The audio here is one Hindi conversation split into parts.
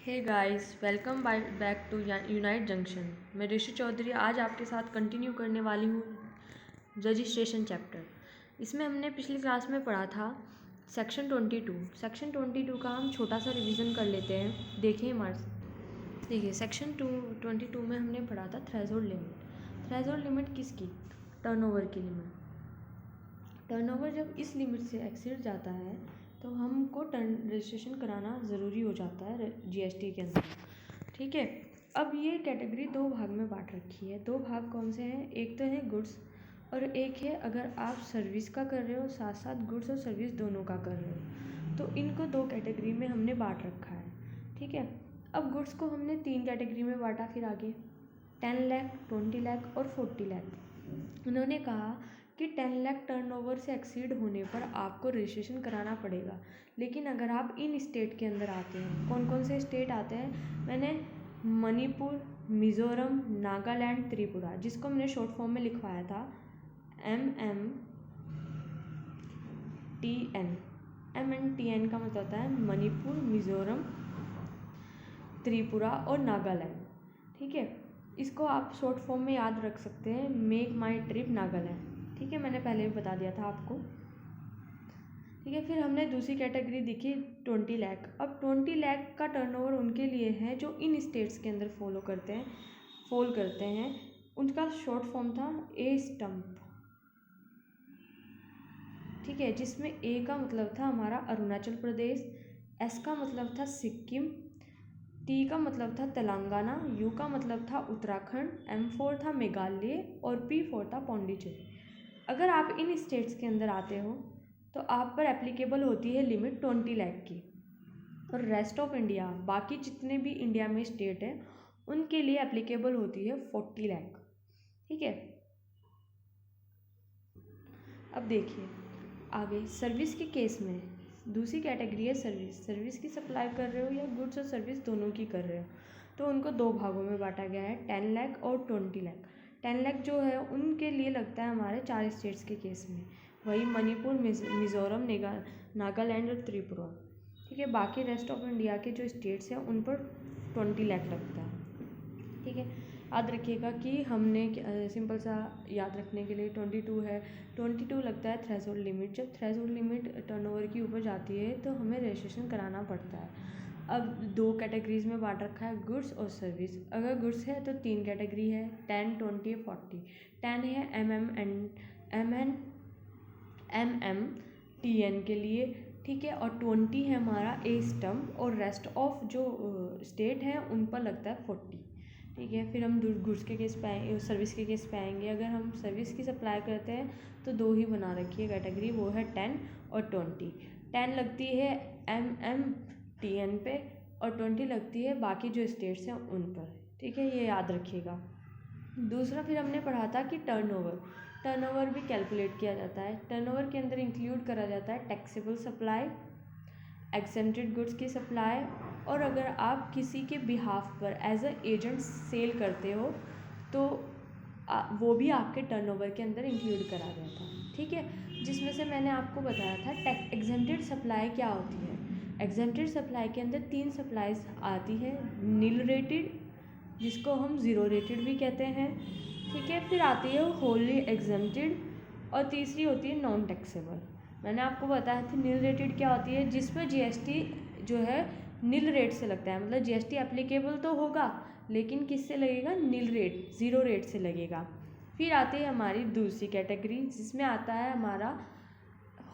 Hey guys, welcome back to unite junction. मैं ऋषि चौधरी आज आपके साथ कंटिन्यू करने वाली हूँ रजिस्ट्रेशन चैप्टर। इसमें हमने पिछली क्लास में पढ़ा था सेक्शन 22। सेक्शन 22 का हम छोटा सा रिवीजन कर लेते हैं। देखिए देखिए सेक्शन 22 में हमने पढ़ा था थ्रेशोल्ड लिमिट। थ्रेशोल्ड लिमिट किसकी? टर्नओवर की लिमिट। टर्नओवर जब इस लिमिट से एक्सीड जाता है तो हमको रजिस्ट्रेशन कराना ज़रूरी हो जाता है जीएसटी के अंदर। ठीक है, अब ये कैटेगरी दो भाग में बांट रखी है। दो भाग कौन से हैं? एक तो है गुड्स और एक है अगर आप सर्विस का कर रहे हो, साथ साथ गुड्स और सर्विस दोनों का कर रहे हो, तो इनको दो कैटेगरी में हमने बांट रखा है। ठीक है, अब गुड्स को हमने तीन कैटेगरी में बांटा। फिर आगे 10 लाख, 20 लाख और 40 लाख। उन्होंने कहा कि 10 लाख टर्नओवर से एक्सीड होने पर आपको रजिस्ट्रेशन कराना पड़ेगा। लेकिन अगर आप इन स्टेट के अंदर आते हैं, कौन कौन से स्टेट आते हैं? मैंने मणिपुर, मिज़ोरम, नागालैंड, त्रिपुरा, जिसको मैंने शॉर्ट फॉर्म में लिखवाया था MMTN। MNTN का मतलब होता है मणिपुर, मिज़ोरम, त्रिपुरा और नागालैंड। ठीक है, इसको आप शॉर्ट फॉर्म में याद रख सकते हैं, मेक माई ट्रिप नागालैंड। ठीक है, मैंने पहले भी बता दिया था आपको। ठीक है, फिर हमने दूसरी कैटेगरी देखी 20 लाख। अब 20 लाख का टर्नओवर उनके लिए है जो इन स्टेट्स के अंदर फॉल करते हैं। उनका शॉर्ट फॉर्म था ए स्टम्प। ठीक है, जिसमें ए का मतलब था हमारा अरुणाचल प्रदेश, एस का मतलब था सिक्किम, टी का मतलब था तेलंगाना, यू का मतलब था उत्तराखंड, M4 था मेघालय और P4 था पौंडीचेरी। अगर आप इन स्टेट्स के अंदर आते हो तो आप पर एप्लीकेबल होती है लिमिट 20 लाख की। और रेस्ट ऑफ इंडिया, बाकी जितने भी इंडिया में स्टेट हैं उनके लिए एप्लीकेबल होती है 40 लाख। ठीक है, अब देखिए आगे सर्विस के केस में दूसरी कैटेगरी है सर्विस की सप्लाई कर रहे हो या गुड्स और सर्विस दोनों की कर रहे हो, तो उनको दो भागों में बांटा गया है, 10 लाख और 20 लाख। 10 लाख जो है उनके लिए लगता है हमारे 4 स्टेट्स के केस में, वही मणिपुर, मिज़ोरम, नागालैंड और त्रिपुरा। ठीक है, बाकी रेस्ट ऑफ इंडिया के जो स्टेट्स हैं उन पर 20 लाख लगता है। ठीक है, याद रखिएगा कि हमने सिंपल सा याद रखने के लिए 22 है, 22 लगता है थ्रेशोल्ड लिमिट। जब थ्रेशोल्ड लिमिट टर्नओवर की ऊपर जाती है तो हमें रजिस्ट्रेशन कराना पड़ता है। अब दो कैटेगरीज में बांट रखा है, गुड्स और सर्विस। अगर गुड्स है तो तीन कैटेगरी है, 10, 20, 40। 10 है MMTN के लिए। ठीक है, और 20 है हमारा ए स्टम्प और रेस्ट ऑफ जो स्टेट हैं उन पर लगता है 40। ठीक है, फिर हम गुड्स के केस पे आएंगे, सर्विस के केस पे आएंगे। अगर हम सर्विस की सप्लाई करते हैं तो दो ही बना रखी है कैटेगरी, वो है 10 और 20। 10 लगती है MMTN पे और 20 लगती है बाकी जो स्टेट्स हैं उन पर। ठीक है, ये याद रखिएगा। दूसरा फिर हमने पढ़ा था कि टर्नओवर भी कैलकुलेट किया जाता है। टर्नओवर के अंदर इंक्लूड करा जाता है टैक्सेबल सप्लाई, एक्सेंटेड गुड्स की सप्लाई, और अगर आप किसी के बिहाफ पर एज अ एजेंट सेल करते हो तो वो भी आपके टर्नओवर के अंदर इंक्लूड करा गया था। ठीक है, जिसमें से मैंने आपको बताया था एक्सेंटेड सप्लाई क्या होती है। एक्सेंटेड सप्लाई के अंदर तीन सप्लाईज आती है, नील रेटेड, जिसको हम ज़ीरो रेटेड भी कहते हैं। ठीक है, फिर आती है होली एग्जेम्प्टेड और तीसरी होती है नॉन टैक्सेबल। मैंने आपको बताया था नील रेटेड क्या होती है, जिस पर जीएसटी जो है नील रेट से लगता है, मतलब जीएसटी एप्लीकेबल तो होगा लेकिन किससे लगेगा? नील रेट, ज़ीरो रेट से लगेगा। फिर आती है हमारी दूसरी कैटेगरी जिसमें आता है हमारा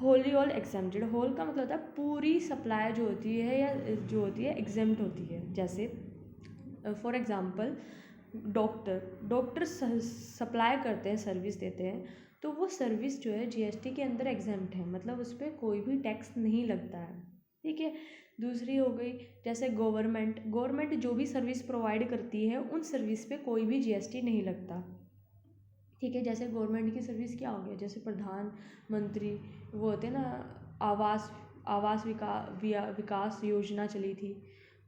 होली ऑल एग्जेम्प्टेड। होल का मतलब होता है पूरी सप्लाई जो होती है या जो होती है एग्जेम्प्ट होती है। जैसे फॉर एग्ज़ाम्पल डॉक्टर सप्लाई करते हैं, सर्विस देते हैं, तो वो सर्विस जो है जीएसटी के अंदर एग्जेम्प्ट है, मतलब उस पर कोई भी टैक्स नहीं लगता है। ठीक है, दूसरी हो गई जैसे गवर्नमेंट जो भी सर्विस प्रोवाइड करती है उन सर्विस पे कोई भी जीएसटी नहीं लगता। ठीक है, जैसे गवर्नमेंट की सर्विस क्या हो गया, जैसे प्रधानमंत्री वो होते हैं ना, आवास विकास योजना चली थी,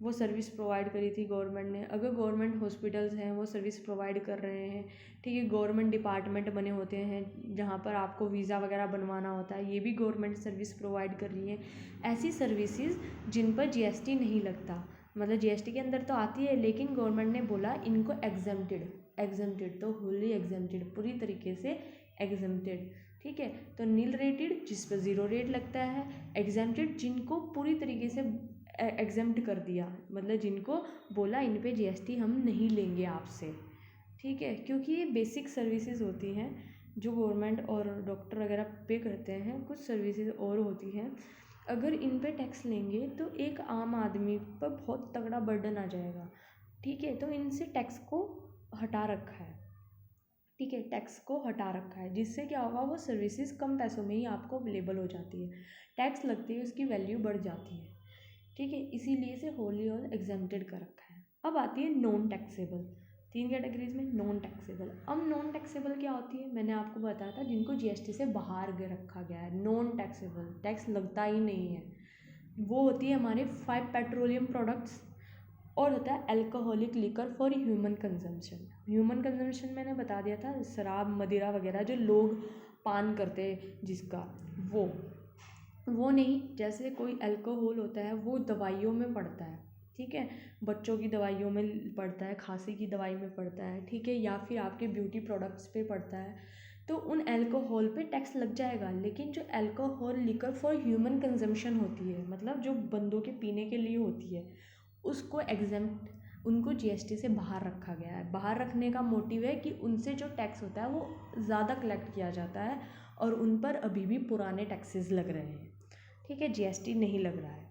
वो सर्विस प्रोवाइड करी थी गवर्नमेंट ने। अगर गवर्नमेंट हॉस्पिटल्स हैं वो सर्विस प्रोवाइड कर रहे हैं। ठीक है, गवर्नमेंट डिपार्टमेंट बने होते हैं जहाँ पर आपको वीज़ा वगैरह बनवाना होता है, ये भी गवर्नमेंट सर्विस प्रोवाइड कर रही है। ऐसी सर्विसेज जिन पर जीएसटी नहीं लगता, मतलब जीएसटी के अंदर तो आती है, लेकिन गवर्नमेंट ने बोला इनको एग्जम्प्टेड तो होली एग्जम्प्टेड, पूरी तरीके से एग्जम्प्टेड। ठीक है, तो नील रेटेड जिस पर 0 रेट लगता है, एग्जम्प्टेड जिनको पूरी तरीके से एग्जम्प्ट कर दिया, मतलब जिनको बोला इन पे जीएसटी हम नहीं लेंगे आपसे। ठीक है, क्योंकि ये बेसिक सर्विसेज होती हैं जो गवर्नमेंट और डॉक्टर वगैरह पे करते हैं, कुछ सर्विसेज और होती हैं, अगर इन पे टैक्स लेंगे तो एक आम आदमी पर बहुत तगड़ा बर्डन आ जाएगा। ठीक है, तो इनसे टैक्स को हटा रखा है। ठीक है, टैक्स को हटा रखा है, जिससे क्या होगा, वो सर्विसेज कम पैसों में ही आपको अवेलेबल हो जाती है, टैक्स लगते ही उसकी वैल्यू बढ़ जाती है। ठीक है, इसीलिए इसे होली और एग्जम्प्टेड कर रखा है। अब आती है नॉन टैक्सेबल, 3 कैटेगरीज में नॉन टैक्सेबल। अब नॉन टैक्सेबल क्या होती है, मैंने आपको बताया था, जिनको जीएसटी से बाहर रखा गया है, नॉन टैक्सेबल, टैक्स लगता ही नहीं है। वो होती है हमारे 5 पेट्रोलियम प्रोडक्ट्स, और होता है alcoholic liquor for human consumption. Human consumption मैंने बता दिया था, शराब मदिरा वगैरह जो लोग पान करते हैं, जिसका वो नहीं, जैसे कोई अल्कोहल होता है वो दवाइयों में पड़ता है। ठीक है, बच्चों की दवाइयों में पड़ता है, खांसी की दवाई में पड़ता है। ठीक है, या फिर आपके ब्यूटी प्रोडक्ट्स पे पड़ता है, तो उन अल्कोहल पे टैक्स लग जाएगा। लेकिन जो alcohol liquor for human consumption होती है, मतलब जो बंदों के पीने के लिए होती है, उसको एग्जम्प्ट, उनको जीएसटी से बाहर रखा गया है। बाहर रखने का मोटिव है कि उनसे जो टैक्स होता है वो ज़्यादा कलेक्ट किया जाता है और उन पर अभी भी पुराने टैक्सेस लग रहे हैं। ठीक है, जीएसटी नहीं लग रहा है।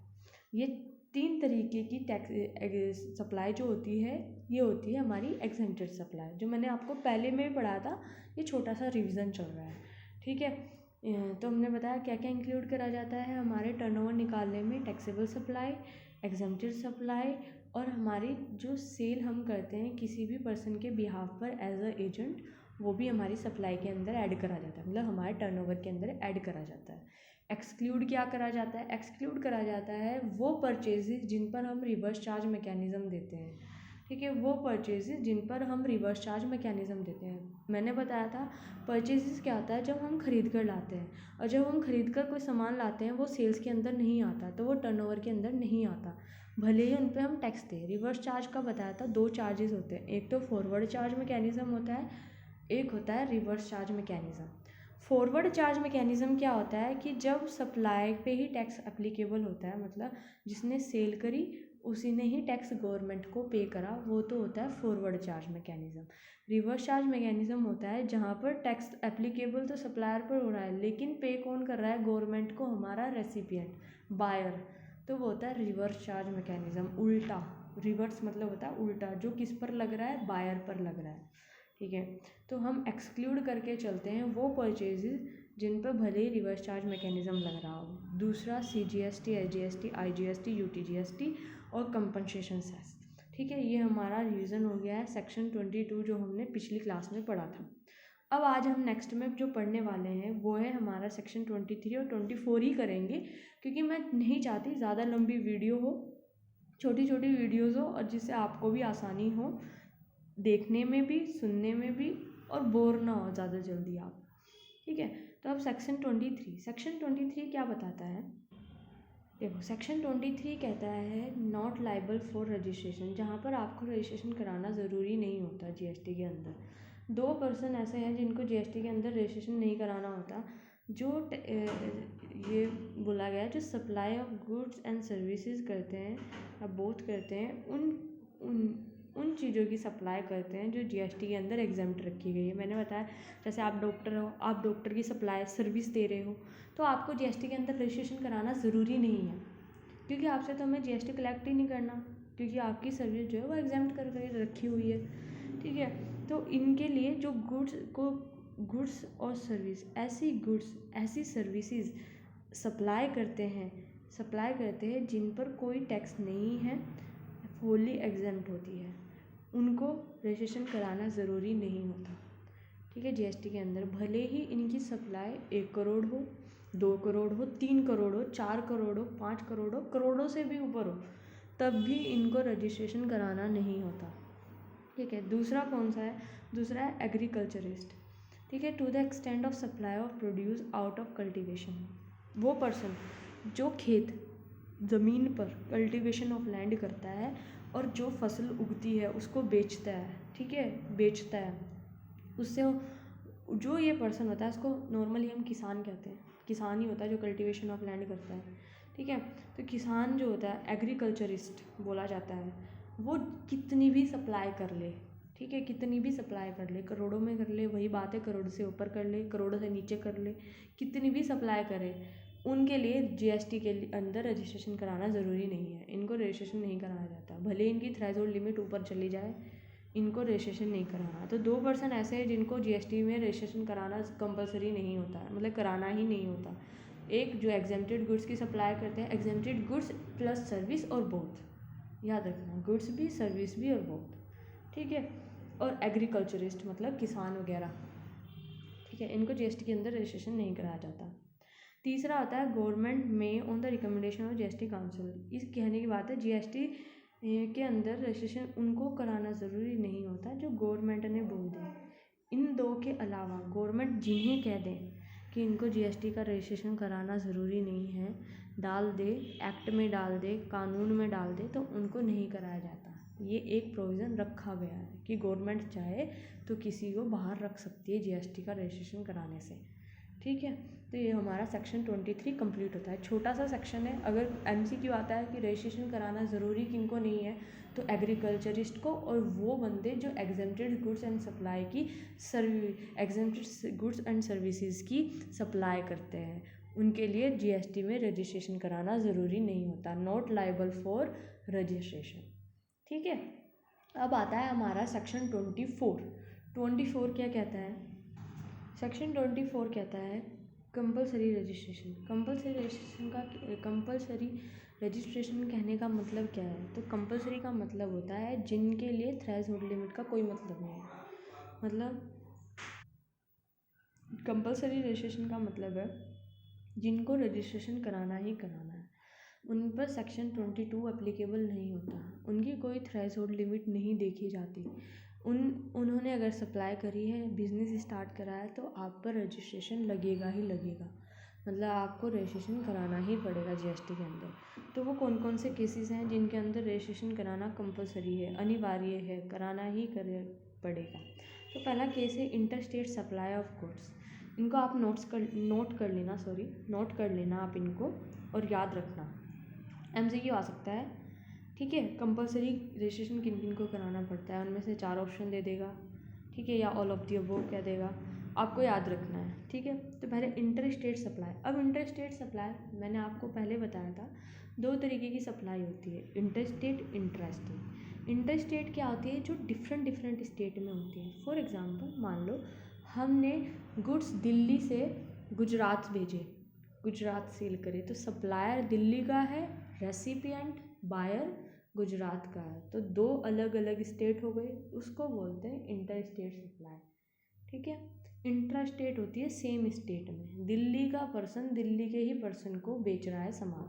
ये 3 तरीके की टैक्स सप्लाई जो होती है, ये होती है हमारी एग्जम्प्टेड सप्लाई, जो मैंने आपको पहले में भी पढ़ाया था, ये छोटा सा रिवीजन चल रहा है। ठीक है, तो हमने बताया क्या क्या इंक्लूड करा जाता है हमारे टर्नओवर निकालने में, टैक्सेबल सप्लाई, एग्जम्प्टेड सप्लाई, और हमारी जो सेल हम करते हैं किसी भी पर्सन के बिहाफ पर एज अ एजेंट, वो भी हमारी सप्लाई के अंदर ऐड करा जाता है, मतलब हमारे टर्नओवर के अंदर ऐड करा जाता है। एक्सक्लूड क्या करा जाता है, एक्सक्लूड करा जाता है वो परचेजेस जिन पर हम रिवर्स चार्ज मैकेनिज़्म देते हैं। ठीक है, वो परचेजेस जिन पर हम रिवर्स चार्ज मैकेनिज़्म देते हैं। मैंने बताया था परचेजेस क्या होता है, जब हम खरीद कर लाते हैं, और जब हम खरीद कर कोई सामान लाते हैं वो सेल्स के अंदर नहीं आता, तो वो टर्नओवर के अंदर नहीं आता, भले ही उन पर हम टैक्स दें। रिवर्स चार्ज का बताया था 2 चार्जेस होते हैं, एक तो फॉरवर्ड चार्ज मैकेनिज़्म होता है, एक होता है reverse charge mechanism. Forward charge mechanism क्या होता है कि जब सप्लाई पे ही टैक्स एप्लीकेबल होता है, मतलब जिसने सेल करी उसी ने ही टैक्स गवर्नमेंट को पे करा, वो तो होता है forward charge mechanism. Reverse charge mechanism होता है जहाँ पर टैक्स एप्लीकेबल तो सप्लायर पर हो रहा है, लेकिन पे कौन कर रहा है, गवर्नमेंट को, हमारा रेसिपिएंट, बायर, तो वो होता है रिवर्स चार्ज मैकेनिज़्म। उल्टा, रिवर्स मतलब होता है उल्टा, जो किस पर लग रहा है, बायर पर लग रहा है। ठीक है, तो हम एक्सक्लूड करके चलते हैं वो परचेजेस जिन पर भले ही रिवर्स चार्ज मैकेनिज़्म लग रहा हो। दूसरा CGST, SGST, IGST, UTGST और कंपनसेशन सेस। ठीक है, ये हमारा रीजन हो गया है सेक्शन 22 जो हमने पिछली क्लास में पढ़ा था। अब आज हम नेक्स्ट में जो पढ़ने वाले हैं वो है हमारा सेक्शन 23 और 24 ही करेंगे, क्योंकि मैं नहीं चाहती ज़्यादा लंबी वीडियो हो, छोटी छोटी वीडियोज़ हो, और जिससे आपको भी आसानी हो देखने में भी, सुनने में भी, और बोर ना हो ज़्यादा जल्दी आप। ठीक है, तो अब सेक्शन 23 क्या बताता है, देखो सेक्शन 23 कहता है नॉट लाइबल फॉर रजिस्ट्रेशन, जहाँ पर आपको रजिस्ट्रेशन कराना ज़रूरी नहीं होता जीएसटी के अंदर। 2 पर्सन ऐसे हैं जिनको जीएसटी के अंदर रजिस्ट्रेशन नहीं कराना होता, जो ये बोला गया है जो supply of goods and services करते हैं या बोथ करते हैं, उन चीज़ों की सप्लाई करते हैं जो जीएसटी के अंदर एग्जम्प्ट रखी गई है। मैंने बताया जैसे आप डॉक्टर हो, आप डॉक्टर की सप्लाई सर्विस दे रहे हो, तो आपको जीएसटी के अंदर रजिस्ट्रेशन कराना ज़रूरी नहीं है, क्योंकि आपसे तो हमें जीएसटी कलेक्ट ही नहीं करना, क्योंकि आपकी सर्विस जो है वो एग्जम्प्ट कर रखी हुई है। ठीक है, तो इनके लिए जो गुड्स और सर्विस, ऐसी सर्विसेज सप्लाई करते हैं जिन पर कोई टैक्स नहीं है, फुली एग्जम्प्ट होती है, उनको रजिस्ट्रेशन कराना ज़रूरी नहीं होता। ठीक है, जीएसटी के अंदर भले ही इनकी सप्लाई 1 करोड़ हो, 2 करोड़ हो, 3 करोड़ हो, 4 करोड़ हो, 5 करोड़ हो, करोड़ों से भी ऊपर हो, तब भी इनको रजिस्ट्रेशन कराना नहीं होता। ठीक है, दूसरा कौन सा है, दूसरा है एग्रीकल्चरिस्ट। ठीक है, to the extent of supply of produce out of cultivation, वो पर्सन जो खेत ज़मीन पर कल्टीवेशन ऑफ लैंड करता है और जो फसल उगती है उसको बेचता है, ठीक है, बेचता है, उससे जो ये पर्सन होता है उसको नॉर्मली हम किसान कहते हैं, किसान ही होता है जो कल्टीवेशन ऑफ लैंड करता है, ठीक है। तो किसान जो होता है एग्रीकल्चरिस्ट बोला जाता है, वो कितनी भी सप्लाई कर ले, ठीक है, कितनी भी सप्लाई कर ले, करोड़ों में कर ले, वही बात है, करोड़ से ऊपर कर ले, करोड़ से नीचे कर ले, कितनी भी सप्लाई करे, उनके लिए जीएसटी के अंदर रजिस्ट्रेशन कराना ज़रूरी नहीं है, इनको रजिस्ट्रेशन नहीं कराया जाता, भले इनकी थ्रेशोल्ड लिमिट ऊपर चली जाए, इनको रजिस्ट्रेशन नहीं कराना। तो 2% ऐसे हैं जिनको जीएसटी में रजिस्ट्रेशन कराना कंपलसरी नहीं होता है, मतलब कराना ही नहीं होता। एक जो एग्जेम्प्टेड गुड्स की सप्लाई करते हैं, एग्जेम्प्टेड गुड्स प्लस सर्विस और बोथ, याद रखना, गुड्स भी सर्विस भी और बोथ, ठीक है। और एग्रीकल्चरिस्ट मतलब किसान वगैरह, ठीक है, इनको जीएसटी के अंदर रजिस्ट्रेशन नहीं कराया जाता। तीसरा आता है गवर्नमेंट में on the recommendation of GST council. इस कहने की बात है जीएसटी के अंदर रजिस्ट्रेशन उनको कराना ज़रूरी नहीं होता जो गवर्नमेंट ने बोल दें। इन दो के अलावा गवर्नमेंट जिन्हें कह दें कि इनको जीएसटी का रजिस्ट्रेशन कराना ज़रूरी नहीं है, डाल दे, एक्ट में डाल दे, कानून में डाल दे, तो उनको नहीं कराया जाता। ये एक प्रोविज़न रखा गया है कि गवर्नमेंट चाहे तो किसी को बाहर रख सकती है जीएसटी का रजिस्ट्रेशन कराने से, ठीक है। तो ये हमारा सेक्शन 23 कंप्लीट होता है। छोटा सा सेक्शन है, अगर एमसीक्यू आता है कि रजिस्ट्रेशन कराना ज़रूरी किनको नहीं है, तो एग्रीकल्चरिस्ट को और वो बंदे जो एग्जेम्प्टेड गुड्स एंड सप्लाई की एग्जेम्प्टेड गुड्स एंड सर्विसेज की सप्लाई करते हैं, उनके लिए जीएसटी में रजिस्ट्रेशन कराना ज़रूरी नहीं होता, नॉट लायबल फॉर रजिस्ट्रेशन, ठीक है। अब आता है हमारा सेक्शन 24 क्या कहता है? सेक्शन 24 कहता है कंपलसरी रजिस्ट्रेशन। कंपलसरी रजिस्ट्रेशन कहने का मतलब क्या है? तो कंपलसरी का मतलब होता है जिनके लिए थ्रेशोल्ड लिमिट का कोई मतलब नहीं है। मतलब कंपलसरी रजिस्ट्रेशन का मतलब है जिनको रजिस्ट्रेशन कराना ही कराना है, उन पर सेक्शन 22 एप्लीकेबल नहीं होता, उनकी कोई थ्रेशोल्ड लिमिट नहीं देखी जाती। उन्होंने अगर सप्लाई करी है, बिज़नेस स्टार्ट करा है, तो आप पर रजिस्ट्रेशन लगेगा ही लगेगा, मतलब आपको रजिस्ट्रेशन कराना ही पड़ेगा जीएसटी के अंदर। तो वो कौन कौन से केसेस हैं जिनके अंदर रजिस्ट्रेशन कराना कंपलसरी है, अनिवार्य है, कराना ही पड़ेगा। तो पहला केस है inter state supply of goods. इनको आप नोट कर लेना आप इनको, और याद रखना, एमसीक्यू आ सकता है, ठीक है। कंपलसरी रजिस्ट्रेशन किन किन को कराना पड़ता है, उनमें से 4 ऑप्शन दे देगा, ठीक है, या ऑल ऑफ द अबव कह देगा, आपको याद रखना है, ठीक है। तो पहले इंटर स्टेट सप्लाई। अब इंटर स्टेट सप्लाई मैंने आपको पहले बताया था, 2 तरीके की सप्लाई होती है, inter state, intra state. Inter state क्या होती है? जो डिफरेंट स्टेट में होती है। फॉर एग्जांपल मान लो हमने गुड्स दिल्ली से गुजरात भेजे, गुजरात सेल करे, तो सप्लायर दिल्ली का है, रेसिपिएंट बायर गुजरात का है, तो 2 अलग अलग स्टेट हो गए, उसको बोलते हैं इंटर स्टेट सप्लाई, ठीक है। इंट्रा स्टेट होती है सेम स्टेट में, दिल्ली का पर्सन दिल्ली के ही पर्सन को बेच रहा है सामान,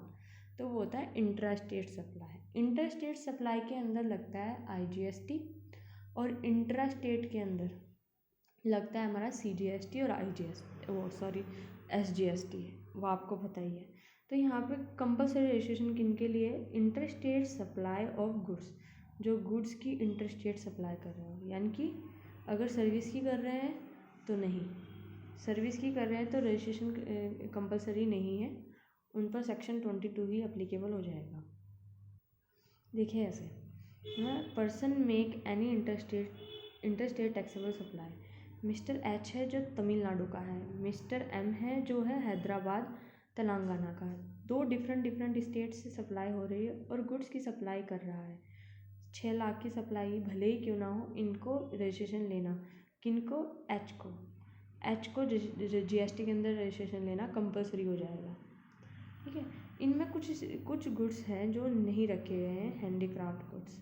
तो वो होता है intra state supply. Inter state supply के अंदर लगता है आईजीएसटी, और इंट्रा स्टेट के अंदर लगता है हमारा सीजीएसटी और एसजीएसटी, वो आपको पता ही है। तो यहाँ पे कंपलसरी रजिस्ट्रेशन किन के लिए? Inter state supply of goods, जो गुड्स की इंटर स्टेट सप्लाई कर रहे हो, यानी कि अगर सर्विस की कर रहे हैं तो नहीं, सर्विस की कर रहे हैं तो रजिस्ट्रेशन कंपलसरी नहीं है, उन पर सेक्शन 22 ही अप्लीकेबल हो जाएगा। देखिए ऐसे, person make any inter state taxable supply. Mister H है जो तमिलनाडु का है, मिस्टर एम है जो है हैदराबाद तेलंगाना का है, 2 डिफरेंट स्टेट से सप्लाई हो रही है और गुड्स की सप्लाई कर रहा है, 6 लाख की सप्लाई भले ही क्यों ना हो, इनको रजिस्ट्रेशन लेना, किनको? एच को जीएसटी के अंदर रजिस्ट्रेशन लेना कंपलसरी हो जाएगा, ठीक है। इनमें कुछ गुड्स हैं जो नहीं रखे गए हैं, हैंडीक्राफ्ट गुड्स,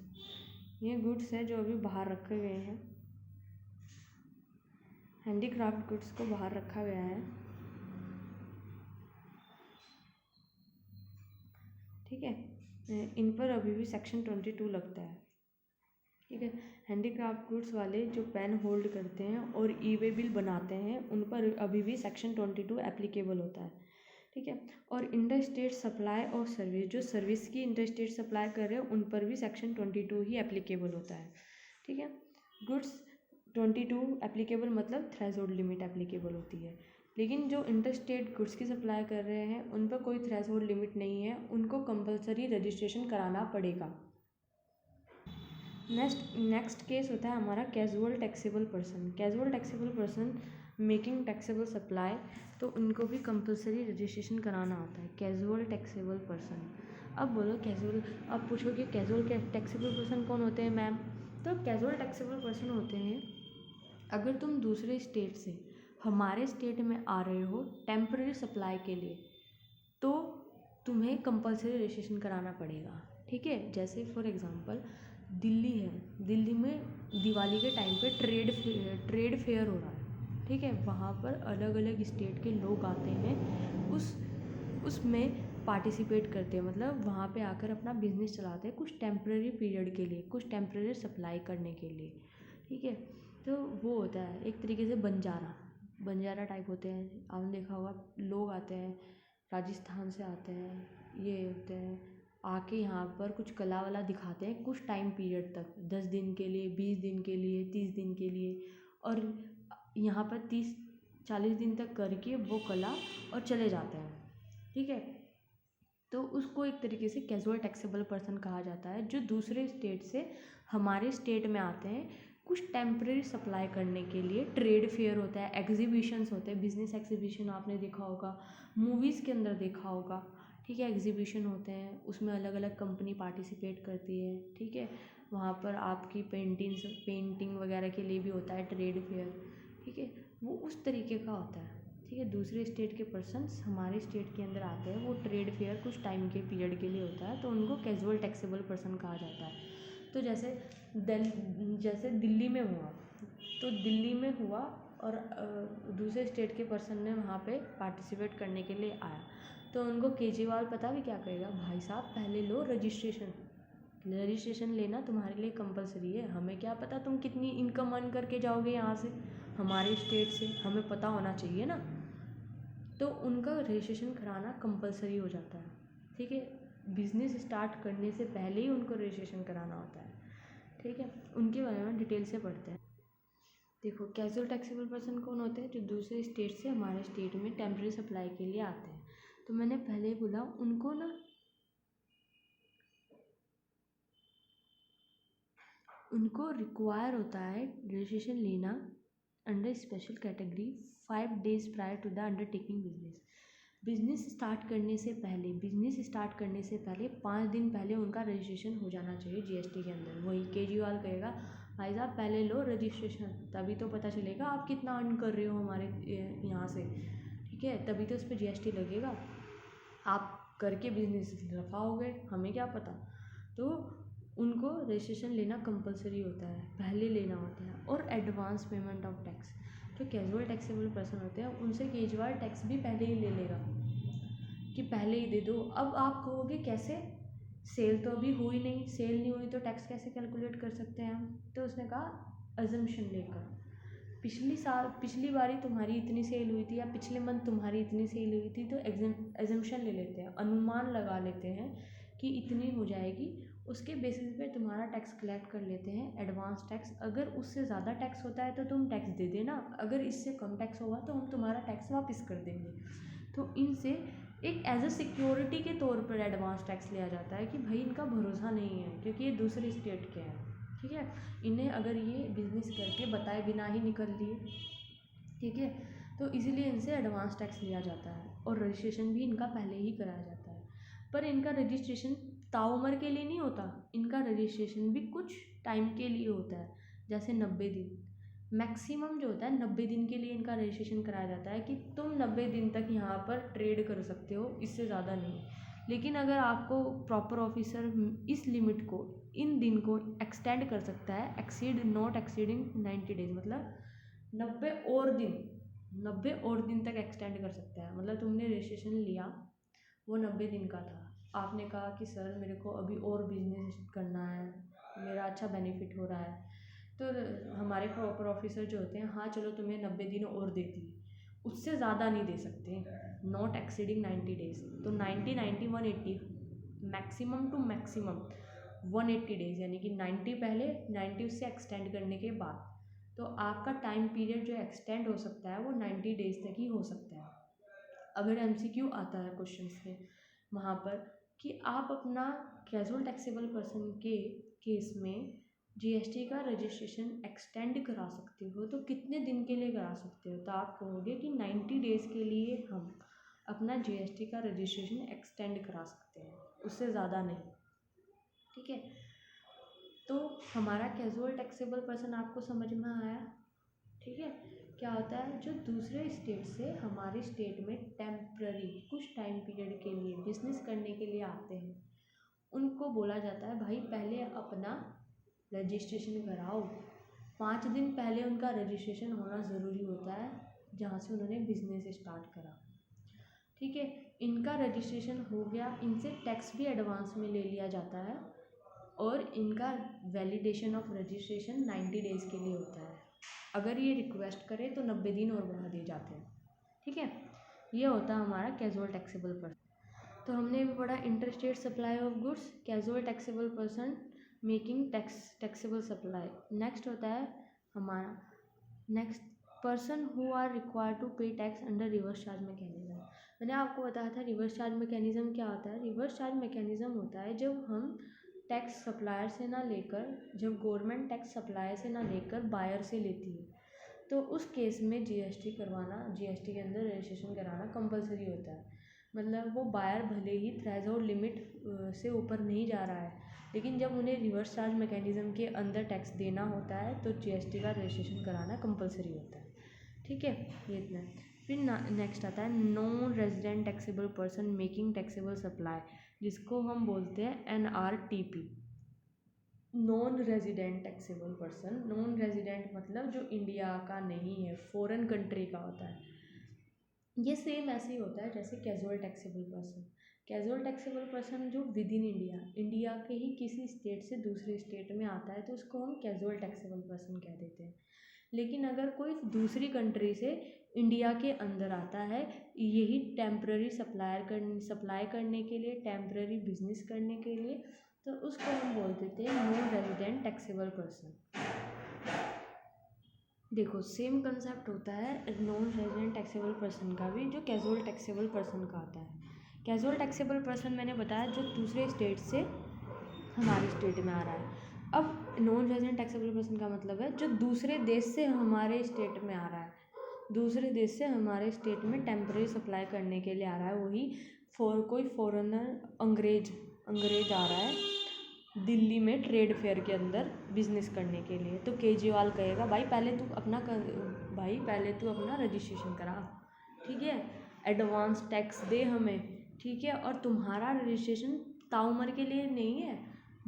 ये गुड्स हैं जो अभी बाहर रखे गए हैं, हैंडीक्राफ्ट गुड्स को बाहर रखा गया है, ठीक है। इन पर अभी भी सेक्शन 22 लगता है, ठीक है। हैंडीक्राफ्ट गुड्स वाले जो पेन होल्ड करते हैं और ई वे बिल बनाते हैं, उन पर अभी भी सेक्शन 22 एप्लीकेबल होता है। ठीक है। और इंटर स्टेट सप्लाई और सर्विस, जो सर्विस की इंटर स्टेट सप्लाई कर रहे हैं उन पर भी सेक्शन 22 ही एप्लीकेबल होता है, ठीक है। गुड्स 22 एप्लीकेबल मतलब थ्रेशोल्ड लिमिट एप्लीकेबल होती है, लेकिन जो इंटर स्टेट गुड्स की सप्लाई कर रहे हैं उन पर कोई थ्रेशोल्ड लिमिट नहीं है, उनको कंपलसरी रजिस्ट्रेशन कराना पड़ेगा। नेक्स्ट केस होता है हमारा casual taxable person. Casual taxable person making taxable supply, तो उनको भी कंपलसरी रजिस्ट्रेशन कराना होता है, कैजुअल टैक्सेबल पर्सन। अब बोलो कैजुअल, अब पूछोगे कैजुअल टैक्सेबल पर्सन कौन होते हैं मैम? तो कैजुअल टैक्सेबल पर्सन होते हैं अगर तुम दूसरे स्टेट से हमारे स्टेट में आ रहे हो टेम्पररी सप्लाई के लिए, तो तुम्हें कंपलसरी रजिस्ट्रेशन कराना पड़ेगा, ठीक है। जैसे फॉर एग्जांपल दिल्ली है, दिल्ली में दिवाली के टाइम पे ट्रेड फेयर हो रहा है, ठीक है। वहाँ पर अलग अलग स्टेट के लोग आते हैं, उसमें पार्टिसिपेट करते हैं, मतलब वहाँ पे आकर अपना बिजनेस चलाते हैं कुछ टेम्पररी पीरियड के लिए, कुछ टेम्पररी सप्लाई करने के लिए, ठीक है। तो वो होता है एक तरीके से बंजारा टाइप होते हैं, आपने देखा होगा, लोग आते हैं राजस्थान से आते हैं, ये होते हैं आके यहाँ पर कुछ कला वाला दिखाते हैं कुछ टाइम पीरियड तक, 10 दिन के लिए, 20 दिन के लिए, 30 दिन के लिए, और यहाँ पर 30-40 दिन तक करके वो कला और चले जाते हैं, ठीक है। तो उसको एक तरीके से कैजुअल टैक्सेबल पर्सन कहा जाता है, जो दूसरे स्टेट से हमारे स्टेट में आते हैं कुछ टेम्परेरी सप्लाई करने के लिए। ट्रेड फेयर होता है, एग्जीबिशंस होते हैं, बिजनेस एग्जीबिशन आपने देखा होगा, मूवीज़ के अंदर देखा होगा, ठीक है। एग्जीबिशन होते हैं, उसमें अलग अलग कंपनी पार्टिसिपेट करती है, ठीक है। वहाँ पर आपकी पेंटिंग वगैरह के लिए भी होता है ट्रेड फेयर, ठीक है। वो उस तरीके का होता है, ठीक है। दूसरे स्टेट के पर्सन्स हमारे स्टेट के अंदर आते हैं, वो ट्रेड फेयर कुछ टाइम के पीरियड के लिए होता है, तो उनको कैजुअल टैक्सेबल पर्सन कहा जाता है। तो जैसे दिल्ली में हुआ, तो दिल्ली में हुआ और दूसरे स्टेट के पर्सन ने वहाँ पे पार्टिसिपेट करने के लिए आया, तो उनको केजरीवाल पता भी क्या कहेगा, भाई साहब पहले लो रजिस्ट्रेशन लेना तुम्हारे लिए कंपलसरी है, हमें क्या पता तुम कितनी इनकम अर्न करके जाओगे यहाँ से हमारे स्टेट से, हमें पता होना चाहिए ना। तो उनका रजिस्ट्रेशन कराना कंपलसरी हो जाता है, ठीक है। बिजनेस स्टार्ट करने से पहले ही उनको रजिस्ट्रेशन कराना होता है, ठीक है। उनके बारे में डिटेल से पढ़ते हैं। देखो कैजुअल टैक्सेबल पर्सन कौन होते हैं, जो दूसरे स्टेट से हमारे स्टेट में टेम्पररी सप्लाई के लिए आते हैं। तो मैंने पहले ही बोला उनको रिक्वायर होता है रजिस्ट्रेशन लेना under special category 5 days prior to the undertaking business start करने से पहले 5 दिन पहले उनका रजिस्ट्रेशन हो जाना चाहिए जीएसटी के अंदर। वही केजरीवाल कहेगा भाई साहब पहले लो रजिस्ट्रेशन, तभी तो पता चलेगा आप कितना अर्न कर रहे हो हमारे यहाँ से, ठीक है। तभी तो उस पर जीएसटी लगेगा, आप करके बिजनेस रफाओगे, हमें क्या पता। तो उनको रजिस्ट्रेशन लेना कंपलसरी होता है, पहले लेना होता है। और एडवांस पेमेंट ऑफ टैक्स, जो कैजुअल टैक्सेबल पर्सन होते हैं उनसे केजरीवाल टैक्स भी पहले ही ले लेगा कि पहले ही दे दो। अब आप कहोगे कैसे, सेल तो अभी हुई नहीं, सेल नहीं हुई तो टैक्स कैसे कैलकुलेट कर सकते हैं हम? तो उसने कहा अजम्पशन लेकर, पिछली बारी तुम्हारी इतनी सेल हुई थी या पिछले मंथ तुम्हारी इतनी सेल हुई थी, तो एजम्पशन ले लेते हैं, अनुमान लगा लेते हैं कि इतनी हो जाएगी, उसके बेसिस पे तुम्हारा टैक्स कलेक्ट कर लेते हैं, एडवांस टैक्स। अगर उससे ज़्यादा टैक्स होता है तो तुम टैक्स दे देना, अगर इससे कम टैक्स होगा तो हम तुम्हारा टैक्स वापस कर देंगे। तो इनसे एक एज अ सिक्योरिटी के तौर पर एडवांस टैक्स लिया जाता है कि भाई इनका भरोसा नहीं है क्योंकि ये दूसरे स्टेट के हैं, ठीक है। इन्हें अगर ये बिजनेस करके बताए बिना ही निकल लिए, ठीक है, तो इसीलिए इनसे एडवांस टैक्स लिया जाता है और रजिस्ट्रेशन भी इनका पहले ही कराया जाता है। पर इनका रजिस्ट्रेशन ताउम्र के लिए नहीं होता, इनका रजिस्ट्रेशन भी कुछ टाइम के लिए होता है, जैसे 90 दिन मैक्सिमम जो होता है, 90 दिन के लिए इनका रजिस्ट्रेशन कराया जाता है कि तुम 90 दिन तक यहाँ पर ट्रेड कर सकते हो, इससे ज़्यादा नहीं। लेकिन अगर आपको प्रॉपर ऑफिसर इस लिमिट को, इन दिन को एक्सटेंड कर सकता है, नॉट एक्सीडिंग 90 डेज, मतलब 90 और दिन तक एक्सटेंड कर सकता है। मतलब तुमने रजिस्ट्रेशन लिया, वो 90 दिन का था, आपने कहा कि सर मेरे को अभी और बिजनेस करना है, मेरा अच्छा बेनिफिट हो रहा है, तो हमारे प्रॉपर ऑफिसर जो होते हैं, हाँ चलो तुम्हें 90 दिन और देती है, उससे ज़्यादा नहीं दे सकते, नॉट एक्सीडिंग 90 डेज। तो 90 90 180, मैक्सिमम टू मैक्सिमम 180 डेज, यानी कि 90 पहले, 90 उससे एक्सटेंड करने के बाद। तो आपका टाइम पीरियड जो एक्सटेंड हो सकता है वो 90 डेज तक ही हो सकता है। अगर MCQ आता है क्वेश्चन में वहाँ पर कि आप अपना कैजुअल टैक्सेबल पर्सन के केस में GST का रजिस्ट्रेशन एक्सटेंड करा सकते हो तो कितने दिन के लिए करा सकते हो, तो आप कहोगे कि 90 डेज़ के लिए हम अपना GST का रजिस्ट्रेशन एक्सटेंड करा सकते हैं, उससे ज़्यादा नहीं। ठीक है, तो हमारा कैजुअल टैक्सेबल पर्सन आपको समझ में आया। ठीक है, क्या होता है, जो दूसरे स्टेट से हमारे स्टेट में टेम्प्ररी कुछ टाइम पीरियड के लिए बिजनेस करने के लिए आते हैं, उनको बोला जाता है भाई पहले अपना रजिस्ट्रेशन कराओ। 5 दिन पहले उनका रजिस्ट्रेशन होना ज़रूरी होता है जहाँ से उन्होंने बिजनेस स्टार्ट करा। ठीक है, इनका रजिस्ट्रेशन हो गया, इनसे टैक्स भी एडवांस में ले लिया जाता है और इनका वैलिडेशन ऑफ रजिस्ट्रेशन 90 डेज़ के लिए होता है। अगर ये रिक्वेस्ट करे तो 90 दिन और बढ़ा दिए जाते हैं। ठीक है, ये होता है हमारा कैजुअल टैक्सेबल पर्सन। तो हमने भी पढ़ा interstate supply of goods, casual taxable person making taxable supply. Next होता है हमारा next person who are required to pay tax under reverse charge mechanism. मैंने आपको बताया था रिवर्स चार्ज मैकेनिज्म क्या होता है। रिवर्स चार्ज मैकेनिज्म होता है जब हम टैक्स सप्लायर से ना लेकर, जब गवर्नमेंट टैक्स सप्लायर से ना लेकर बायर से लेती है, तो उस केस में GST करवाना, GST के अंदर रजिस्ट्रेशन कराना कंपलसरी होता है। मतलब वो बायर भले ही थ्रेशोल्ड लिमिट से ऊपर नहीं जा रहा है, लेकिन जब उन्हें रिवर्स चार्ज मैकेनिज्म के अंदर टैक्स देना होता है तो GST का रजिस्ट्रेशन कराना कंपलसरी होता है। ठीक है, ये इतना है। फिर नेक्स्ट आता है non resident taxable person making taxable supply, जिसको हम बोलते हैं NRTP, non resident taxable person. Non resident मतलब जो इंडिया का नहीं है, फॉरेन कंट्री का होता है। ये सेम ऐसे ही होता है जैसे casual taxable person. Casual taxable person जो विद इन इंडिया के ही किसी स्टेट से दूसरे स्टेट में आता है तो उसको हम कैजुअल टैक्सेबल पर्सन कह देते हैं। लेकिन अगर कोई दूसरी कंट्री से इंडिया के अंदर आता है यही टेम्प्ररी सप्लाई करने के लिए, टेम्प्ररी बिजनेस करने के लिए, तो उसको हम बोल देते हैं नॉन रेजिडेंट टैक्सेबल पर्सन। देखो सेम कंसेप्ट होता है नॉन रेजिडेंट टैक्सेबल पर्सन का भी जो कैजुअल टैक्सेबल पर्सन का आता है। कैजुअल टैक्सेबल पर्सन मैंने बताया जो दूसरे स्टेट से हमारे स्टेट में आ रहा है। अब नॉन रेजिडेंट टैक्सेबल पर्सन का मतलब है जो दूसरे देश से हमारे स्टेट में आ रहा है, दूसरे देश से हमारे स्टेट में टेम्परेरी सप्लाई करने के लिए आ रहा है। वही कोई फॉरेनर अंग्रेज आ रहा है दिल्ली में ट्रेड फेयर के अंदर बिजनेस करने के लिए, तो केजरीवाल कहेगा भाई पहले तू अपना रजिस्ट्रेशन करा, ठीक है, एडवांस टैक्स दे हमें, ठीक है, और तुम्हारा रजिस्ट्रेशन ताउम्र के लिए नहीं है,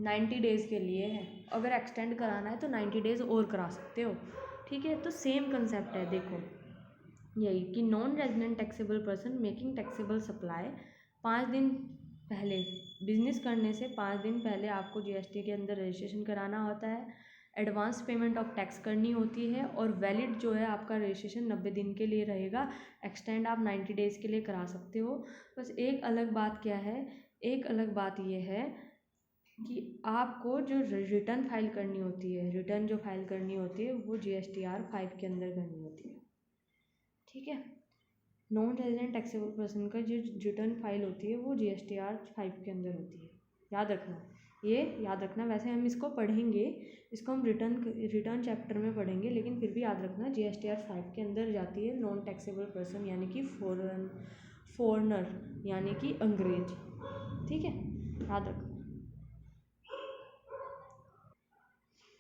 90 डेज़ के लिए है। अगर एक्सटेंड कराना है तो 90 डेज़ और करा सकते हो। ठीक है, तो सेम कंसेप्ट है। देखो यही कि non resident taxable person making taxable supply, 5 दिन पहले बिजनेस करने से 5 दिन पहले आपको GST के अंदर रजिस्ट्रेशन कराना होता है, एडवांस पेमेंट ऑफ टैक्स करनी होती है और वैलिड जो है आपका रजिस्ट्रेशन 90 दिन के लिए रहेगा, एक्सटेंड आप 90 डेज़ के लिए करा सकते हो। बस एक अलग बात क्या है, एक अलग बात ये है कि आपको जो रिटर्न फाइल करनी होती है, रिटर्न जो फाइल करनी होती है वो GSTR 5 के अंदर करनी होती है। ठीक है, नॉन रेजिडेंट टैक्सेबल पर्सन का जो रिटर्न फाइल होती है वो GSTR 5 के अंदर होती है। याद रखना, ये याद रखना। वैसे हम इसको पढ़ेंगे, इसको हम रिटर्न चैप्टर में पढ़ेंगे, लेकिन फिर भी याद रखना GSTR 5 के अंदर जाती है नॉन टैक्सेबल पर्सन यानी कि फॉरनर यानी कि अंग्रेज। ठीक है, याद रखना।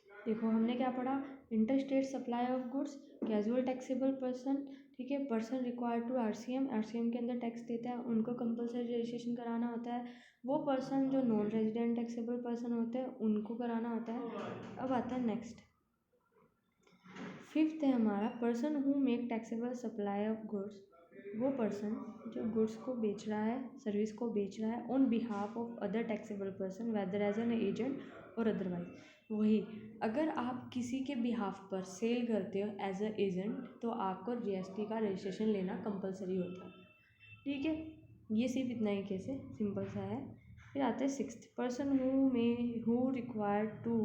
देखो हमने क्या पढ़ा, interstate supply of goods, casual taxable person, ठीक है, पर्सन रिक्वायर्ड टू आरसीएम के अंदर टैक्स देता है, उनको कंपलसरी रजिस्ट्रेशन कराना होता है। वो पर्सन जो नॉन रेजिडेंट टैक्सेबल पर्सन होते हैं उनको कराना होता है। अब आता है नेक्स्ट, 5th है हमारा person who make taxable supply of goods, वो पर्सन जो गुड्स को बेच रहा है, सर्विस को बेच रहा है on behalf of other taxable person whether as an agent और अदरवाइज वही, अगर आप किसी के बिहाफ पर सेल करते हो एज अ एजेंट तो आपको जीएसटी का रजिस्ट्रेशन लेना कंपलसरी होता है। ठीक है, ये सिर्फ इतना ही केस है, सिंपल सा है। फिर आता है 6th person who require to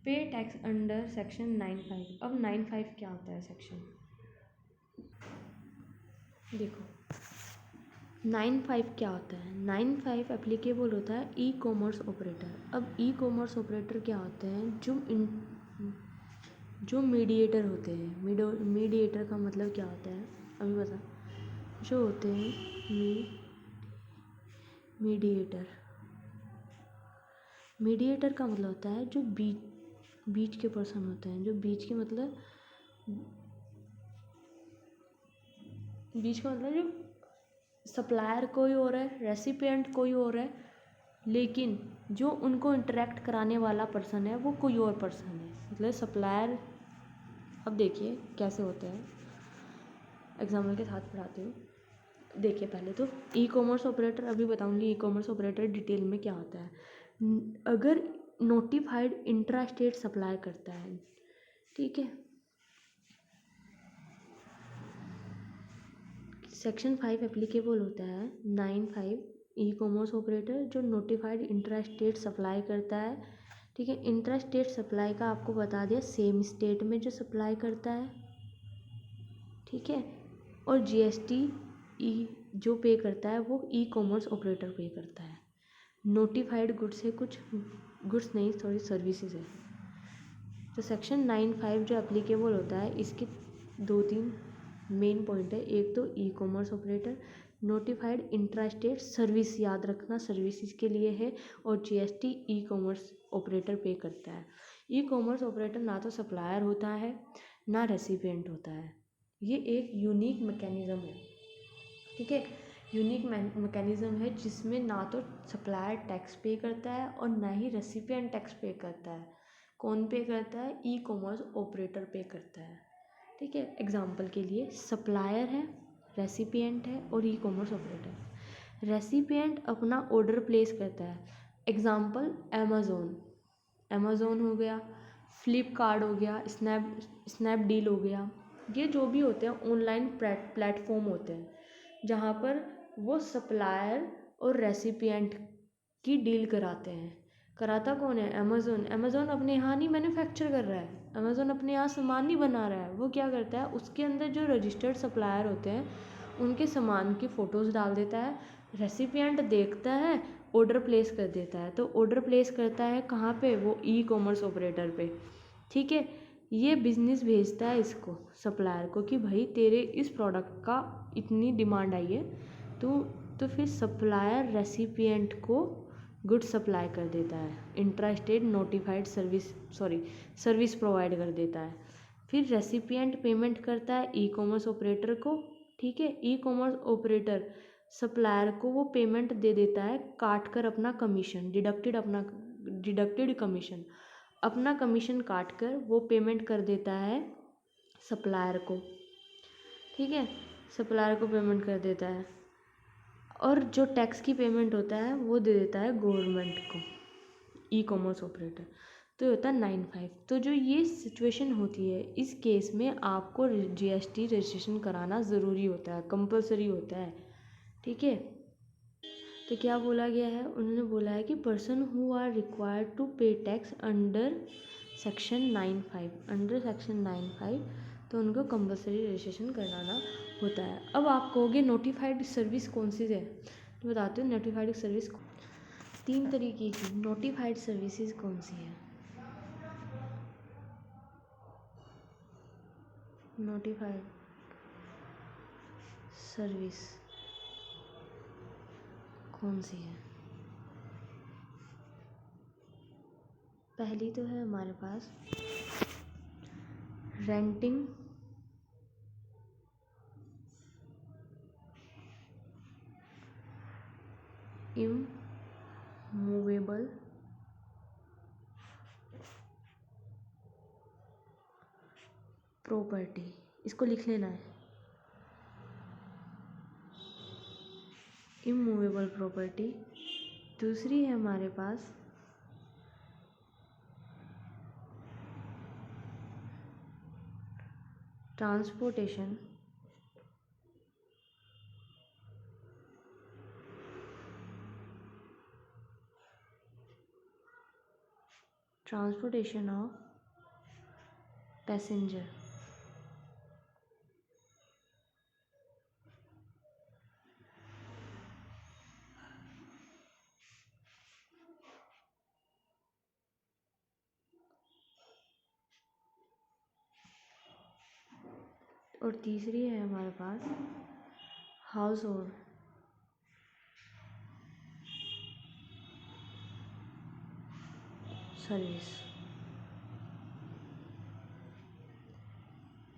pay tax under section 9(5). अब 9(5) क्या होता है सेक्शन, देखो 9(5) क्या होता है। 9(5) एप्लीकेबल होता है ई कॉमर्स ऑपरेटर। अब ई कॉमर्स ऑपरेटर क्या होते हैं, जो मीडिएटर होते हैं। मीडिएटर का मतलब क्या होता है अभी बता, जो होते हैं मीडिएटर। मीडिएटर का मतलब होता है जो बीच के पर्सन होते हैं, जो बीच के मतलब बीच का मतलब जो सप्लायर कोई और है, रेसिपिएंट कोई और है, लेकिन जो उनको इंटरेक्ट कराने वाला पर्सन है वो कोई और पर्सन है, मतलब सप्लायर। अब देखिए कैसे होते हैं, एग्जाम्पल के साथ पढ़ाती हूँ। देखिए पहले तो ई कॉमर्स ऑपरेटर, अभी बताऊँगी ई कॉमर्स ऑपरेटर डिटेल में क्या होता है। अगर नोटिफाइड इंट्रा स्टेट सप्लाई करता है, ठीक है, सेक्शन 5 एप्लीकेबल होता है 9(5) ई कॉमर्स ऑपरेटर जो नोटिफाइड इंट्रा स्टेट सप्लाई करता है। ठीक है, इंट्रा स्टेट सप्लाई का आपको बता दिया, सेम स्टेट में जो सप्लाई करता है। ठीक है, और जीएसटी जो पे करता है वो ई कॉमर्स ऑपरेटर पे करता है। नोटिफाइड गुड्स है, कुछ गुड्स नहीं सॉरी सर्विसेज है। तो सेक्शन 9(5) जो एप्लीकेबल होता है, इसके 2-3 मेन पॉइंट है। एक तो ई commerce operator, notified intra state service, याद रखना सर्विसेज के लिए है, और जीएसटी ई कॉमर्स ऑपरेटर पे करता है। ई कॉमर्स ऑपरेटर ना तो सप्लायर होता है ना रेसिपिएंट होता है, ये एक यूनिक मैकेनिज़्म है। ठीक है, यूनिक मैकेनिज़्म है जिसमें ना तो सप्लायर टैक्स पे करता है और ना ही रेसिपिएंट टैक्स पे करता है। कौन पे करता है, ई कॉमर्स ऑपरेटर पे करता है। ठीक है, एग्जांपल के लिए सप्लायर है, रेसिपिएंट है और ई कॉमर्स ऑपरेटर। रेसिपिएंट अपना ऑर्डर प्लेस करता है, एग्जांपल अमेज़ोन हो गया, फ्लिपकार्ट हो गया, स्नैपडील हो गया। ये जो भी होते हैं ऑनलाइन प्लेटफॉर्म होते हैं जहाँ पर वो सप्लायर और रेसिपिएंट की डील कराते हैं। कराता कौन है, अमेज़ोन अपने यहाँ नहीं मैन्युफैक्चर कर रहा है, अमेज़ोन अपने यहाँ सामान नहीं बना रहा है। वो क्या करता है, उसके अंदर जो रजिस्टर्ड सप्लायर होते हैं उनके सामान की फ़ोटोज़ डाल देता है, रेसिपिएंट देखता है, ऑर्डर प्लेस कर देता है। तो ऑर्डर प्लेस करता है कहाँ पे, वो ई कॉमर्स ऑपरेटर पे। ठीक है, ये बिज़नेस भेजता है इसको सप्लायर को कि भाई तेरे इस प्रोडक्ट का इतनी डिमांड आई है, तो फिर सप्लायर रेसिपिएंट को गुड सप्लाई कर देता है, intra state notified service provide कर देता है। फिर रेसिपिएंट पेमेंट करता है ई कॉमर्स ऑपरेटर को। ठीक है, ई कॉमर्स ऑपरेटर सप्लायर को वो पेमेंट दे देता है, काट कर अपना कमीशन, डिडक्टेड कमीशन, अपना कमीशन काट कर वो पेमेंट कर देता है सप्लायर को। ठीक है, सप्लायर को पेमेंट कर देता है, और जो टैक्स की पेमेंट होता है वो दे देता है गवर्नमेंट को, ई कॉमर्स ऑपरेटर। तो होता है 9(5). तो जो ये सिचुएशन होती है, इस केस में आपको जीएसटी रजिस्ट्रेशन कराना ज़रूरी होता है, कंपलसरी होता है। ठीक है, तो क्या बोला गया है, उन्होंने बोला है कि person who are required to pay tax under section 9(5), तो उनको कंपलसरी रजिस्ट्रेशन कराना होता है। अब आप कहोगे नोटिफाइड सर्विस कौन सी है, तो बताते हो नोटिफाइड सर्विस 3 तरीके की। नोटिफाइड सर्विसेज कौन सी है, नोटिफाइड सर्विस कौन सी है। पहली तो है हमारे पास रेंटिंग, इमूवेबल प्रॉपर्टी, इसको लिख लेना है, इमूवेबल प्रॉपर्टी। दूसरी है हमारे पास ट्रांसपोर्टेशन ऑफ पैसेंजर। और तीसरी है हमारे पास हाउस होल्ड सर्विस।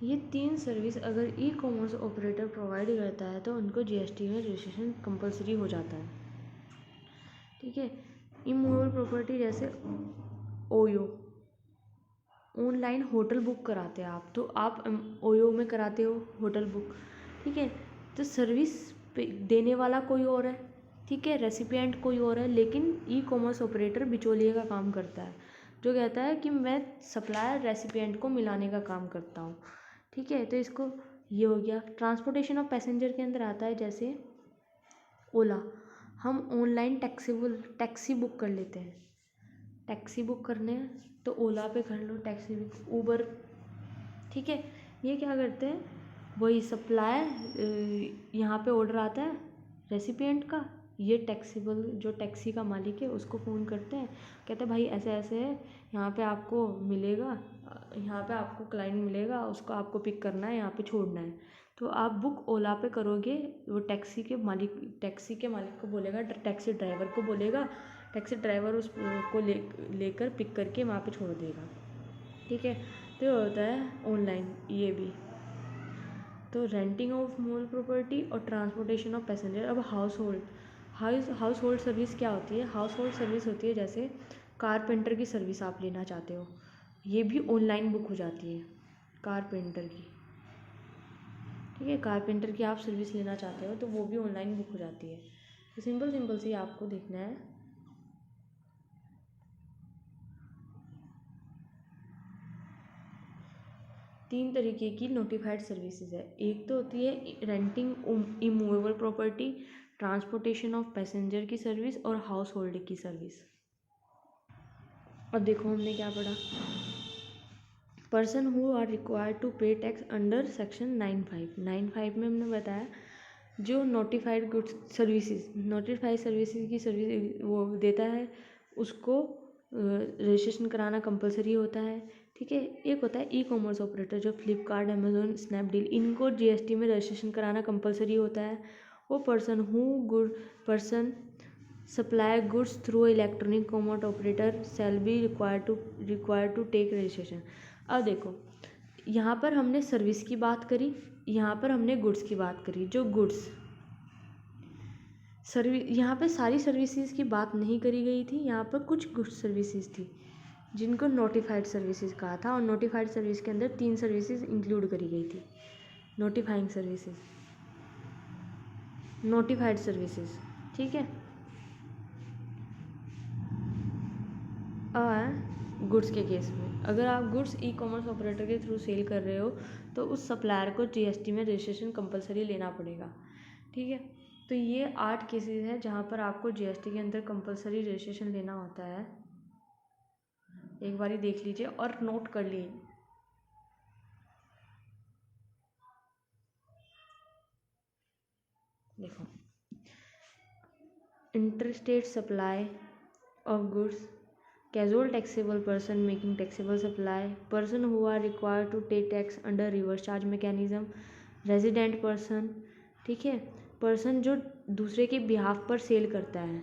ये तीन सर्विस अगर ई कॉमर्स ऑपरेटर प्रोवाइड करता है तो उनको जीएसटी में रजिस्ट्रेशन कंपलसरी हो जाता है। ठीक है। इमूवेबल प्रॉपर्टी जैसे ओयो, ऑनलाइन होटल बुक कराते हैं आप, तो आप ओयो में कराते हो होटल बुक। ठीक है। तो सर्विस देने वाला कोई और है, ठीक है, रेसिपिएंट कोई और है, लेकिन ई कॉमर्स ऑपरेटर बिचौलिए का काम करता है, जो कहता है कि मैं सप्लायर रेसिपिएंट को मिलाने का काम करता हूँ। ठीक है। तो इसको ये हो गया। ट्रांसपोर्टेशन ऑफ पैसेंजर के अंदर आता है जैसे ओला, हम ऑनलाइन टैक्सी बुक कर लेते हैं। टैक्सी बुक करने हैं तो ओला पे कर लो, टैक्सी बुक, ऊबर। ठीक है। ये क्या करते हैं, वही सप्लायर, यहाँ पे ऑर्डर आता है रेसिपिएंट का, ये जो टैक्सी का मालिक है उसको फ़ोन करते हैं, कहते हैं भाई ऐसे ऐसे है, यहाँ पे आपको मिलेगा, यहाँ पे आपको क्लाइंट मिलेगा, उसको आपको पिक करना है, यहाँ पे छोड़ना है। तो आप बुक ओला पे करोगे, वो टैक्सी के मालिक को बोलेगा, टैक्सी ड्राइवर को बोलेगा, टैक्सी ड्राइवर उसको लेकर पिक करके वहाँ पे छोड़ देगा। ठीक है। तो ये होता है ऑनलाइन ये भी। तो रेंटिंग ऑफ मूल प्रॉपर्टी और ट्रांसपोर्टेशन ऑफ पैसेंजर। अब हाउस होल्ड सर्विस क्या होती है? हाउस होल्ड सर्विस होती है जैसे कारपेंटर की सर्विस आप लेना चाहते हो, ये भी ऑनलाइन बुक हो जाती है कारपेंटर की। ठीक है। कारपेंटर की आप सर्विस लेना चाहते हो तो वो भी ऑनलाइन बुक हो जाती है। तो सिंपल से आपको देखना है। तीन तरीके की नोटिफाइड सर्विसेज है। एक तो होती है renting immovable property, transportation of passenger की सर्विस और हाउस होल्ड की सर्विस। अब देखो हमने क्या पढ़ा। Person who are required to pay tax under section 9(5) में हमने बताया जो नोटिफाइड गुड्स सर्विसेज की सर्विस वो देता है उसको रजिस्ट्रेशन कराना कंपलसरी होता है। ठीक है। एक होता है ई कॉमर्स ऑपरेटर जो फ्लिपकार्ट, अमेजोन, स्नैपडील, इनको जीएसटी में रजिस्ट्रेशन कराना कंपलसरी होता है। वो person supply goods through electronic commerce operator shall be required to take registration. अब देखो यहाँ पर हमने सर्विस की बात करी, यहाँ पर हमने गुड्स की बात करी। जो गुड्स यहाँ पे सारी सर्विसेज की बात नहीं करी गई थी, यहाँ पर कुछ गुड्स सर्विसेज थी जिनको नोटिफाइड सर्विसेज कहा था, और नोटिफाइड सर्विस के अंदर 3 सर्विसेज इंक्लूड करी गई थी। Notified services. ठीक है। गुड्स के केस में अगर आप गुड्स ई कॉमर्स ऑपरेटर के थ्रू सेल कर रहे हो तो उस सप्लायर को जीएसटी में रजिस्ट्रेशन कंपलसरी लेना पड़ेगा। ठीक है। तो ये 8 केसेस हैं जहाँ पर आपको जीएसटी के अंदर कंपलसरी रजिस्ट्रेशन लेना होता है। एक बारी देख लीजिए और नोट कर लीजिए। देखो, interstate supply of goods, casual taxable person making taxable supply, person who are required to take tax under reverse charge mechanism, resident person. ठीक है। पर्सन जो दूसरे के बिहाफ पर सेल करता है,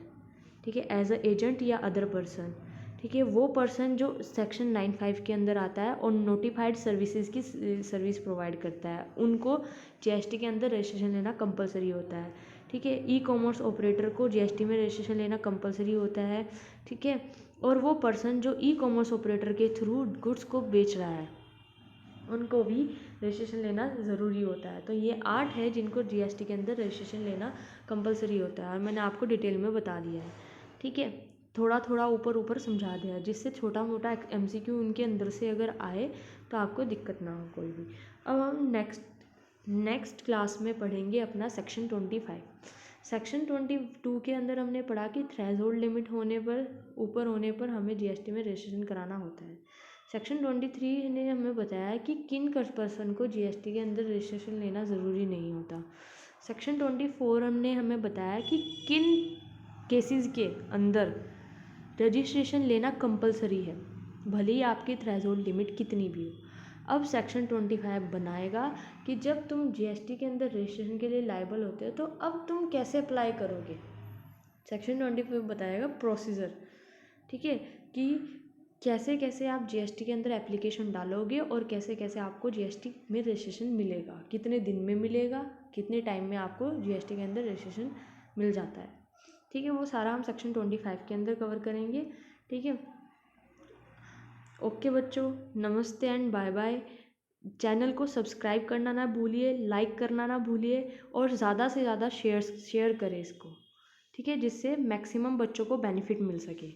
ठीक है, एज अ एजेंट या अदर पर्सन। ठीक है। वो पर्सन जो सेक्शन 9(5) के अंदर आता है और नोटिफाइड सर्विसेज की सर्विस प्रोवाइड करता है, उनको जीएसटी के अंदर रजिस्ट्रेशन लेना कंपलसरी होता है। ठीक है। ई कॉमर्स ऑपरेटर को जीएसटी में रजिस्ट्रेशन लेना कंपलसरी होता है। ठीक है। और वो पर्सन जो ई कॉमर्स ऑपरेटर के थ्रू गुड्स को बेच रहा है उनको भी रजिस्ट्रेशन लेना ज़रूरी होता है। तो ये 8 है जिनको जीएसटी के अंदर रजिस्ट्रेशन लेना कंपलसरी होता है और मैंने आपको डिटेल में बता दिया है। ठीक है। थोड़ा थोड़ा ऊपर ऊपर समझा दिया, जिससे छोटा मोटा MCQ उनके अंदर से अगर आए तो आपको दिक्कत ना हो कोई भी। अब हम नेक्स्ट क्लास में पढ़ेंगे अपना सेक्शन 25। सेक्शन 22 के अंदर हमने पढ़ा कि थ्रेशोल्ड लिमिट होने पर, ऊपर होने पर हमें GST में रजिस्ट्रेशन कराना होता है। सेक्शन 23 ने हमें बताया कि किन पर्सन को GST के अंदर रजिस्ट्रेशन लेना ज़रूरी नहीं होता। सेक्शन 24 हमने हमें बताया कि किन केसेस के अंदर रजिस्ट्रेशन लेना कंपलसरी है, भले ही आपकी थ्रेशोल्ड लिमिट कितनी भी हो। अब सेक्शन 25 बनाएगा कि जब तुम GST के अंदर रजिस्ट्रेशन के लिए लायबल होते हो तो अब तुम कैसे अप्लाई करोगे। सेक्शन 25 बताएगा प्रोसीजर, ठीक है, कि कैसे कैसे आप GST के अंदर एप्लीकेशन डालोगे और कैसे कैसे आपको GST में रजिस्ट्रेशन मिलेगा, कितने दिन में मिलेगा, कितने टाइम में आपको GST के अंदर रजिस्ट्रेशन मिल जाता है, ठीक है। वो सारा हम सेक्शन 25 के अंदर कवर करेंगे, ठीक है। ओके बच्चों, नमस्ते एंड बाय बाय। चैनल को सब्सक्राइब करना ना भूलिए, लाइक करना ना भूलिए और ज़्यादा से ज़्यादा शेयर करें इसको, ठीक है, जिससे मैक्सिमम बच्चों को बेनिफिट मिल सके।